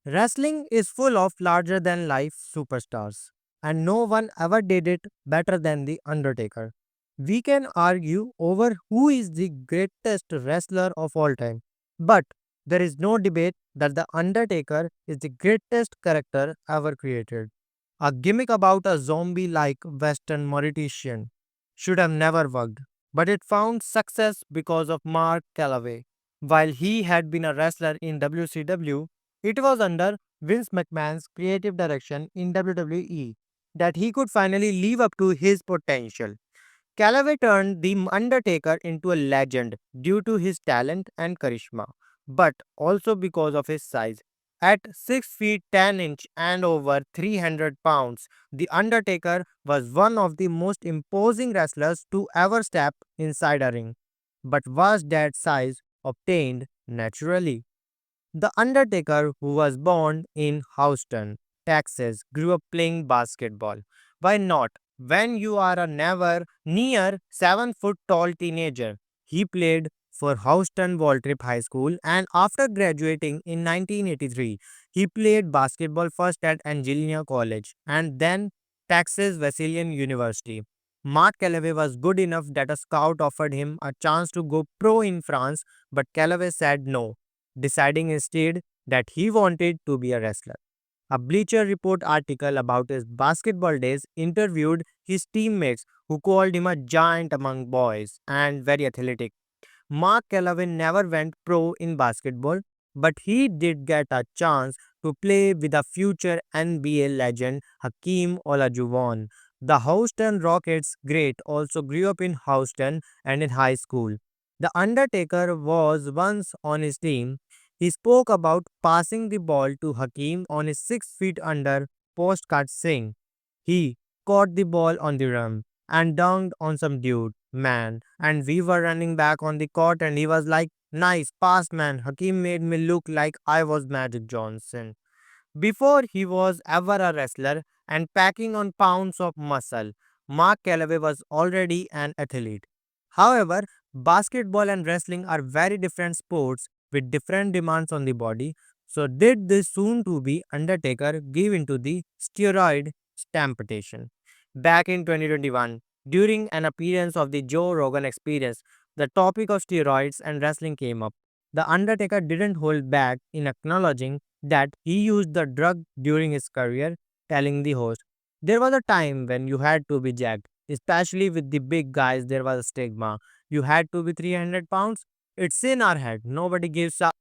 Wrestling is full of larger than life superstars, and no one ever did it better than The Undertaker. We can argue over who is the greatest wrestler of all time, but there is no debate that The Undertaker is the greatest character ever created. A gimmick about a zombie like Western mortician should have never worked, but it found success because of Mark Calloway. While he had been a wrestler in WCW, it was under Vince McMahon's creative direction in WWE that he could finally live up to his potential. Calloway turned The Undertaker into a legend due to his talent and charisma, but also because of his size. At 6 feet 10 inch and over 300 pounds, The Undertaker was one of the most imposing wrestlers to ever step inside a ring. But was that size obtained naturally? The Undertaker, who was born in Houston, Texas, grew up playing basketball. Why not? When you are a never near 7 foot tall teenager, he played for Houston Waltrip High School, and after graduating in 1983, he played basketball first at Angelina College and then Texas Wesleyan University. Mark Calloway was good enough that a scout offered him a chance to go pro in France, but Calloway said no, deciding instead that he wanted to be a wrestler. A Bleacher Report article about his basketball days interviewed his teammates who called him a giant among boys and very athletic. Mark Calloway never went pro in basketball, but he did get a chance to play with a future NBA legend Hakeem Olajuwon. The Houston Rockets great also grew up in Houston and in high school. The Undertaker was once on his team. He spoke about passing the ball to Hakeem on his 6 feet under postcard saying, he caught the ball on the rim and dunked on some dude, man. And we were running back on the court and he was like, nice pass, man. Hakeem made me look like I was Magic Johnson. Before he was ever a wrestler and packing on pounds of muscle, Mark Calloway was already an athlete. However, basketball and wrestling are very different sports with different demands on the body. So, did this soon to be Undertaker give into the steroid temptation? Back in 2021, during an appearance of the Joe Rogan Experience, the topic of steroids and wrestling came up. The Undertaker didn't hold back in acknowledging that he used the drug during his career, telling the host, there was a time when you had to be jacked, especially with the big guys, there was a stigma. You had to be 300 pounds. It's in our head. Nobody gives a.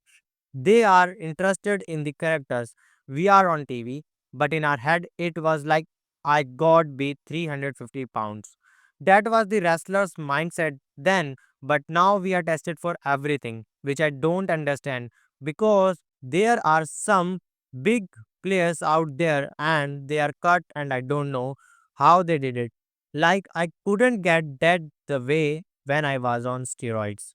They are interested in the characters. We are on TV, but in our head, it was like, I got be 350 pounds. That was the wrestler's mindset then, but now we are tested for everything, which I don't understand because there are some big players out there and they are cut, and I don't know how they did it. Like, I couldn't get that the way when I was on steroids.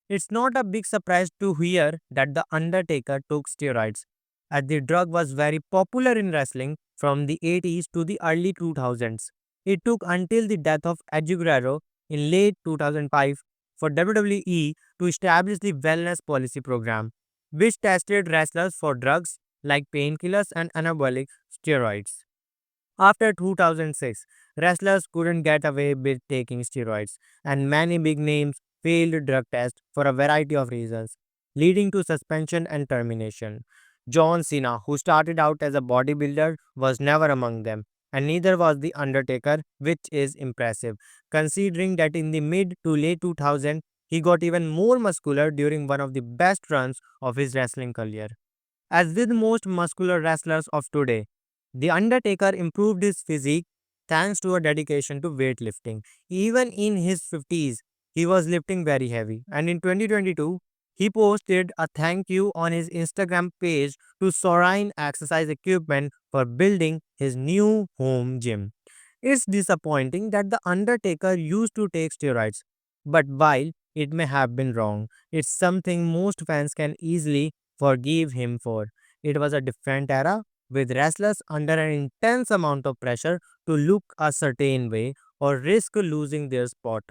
It's not a big surprise to hear that The Undertaker took steroids, as the drug was very popular in wrestling from the 80s to the early 2000s. It took until the death of Eddie Guerrero in late 2005 for WWE to establish the Wellness Policy Program, which tested wrestlers for drugs like painkillers and anabolic steroids. After 2006, wrestlers couldn't get away with taking steroids, and many big names failed drug tests for a variety of reasons, leading to suspension and termination. John Cena, who started out as a bodybuilder, was never among them, and neither was The Undertaker, which is impressive, considering that in the mid to late 2000s, he got even more muscular during one of the best runs of his wrestling career. As with most muscular wrestlers of today, The Undertaker improved his physique thanks to a dedication to weightlifting. Even in his 50s, he was lifting very heavy. And in 2022, he posted a thank you on his Instagram page to Sorine Exercise Equipment for building his new home gym. It's disappointing that The Undertaker used to take steroids, but while it may have been wrong, it's something most fans can easily forgive him for. It was a different era with wrestlers under an intense amount of pressure to look a certain way or risk losing their spot.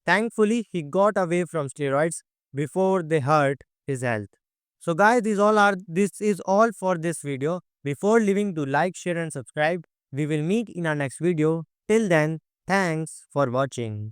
Thankfully, he got away from steroids before they hurt his health. So guys, this is all for this video. Before leaving, to like, share and subscribe. We will meet in our next video. Till then, thanks for watching.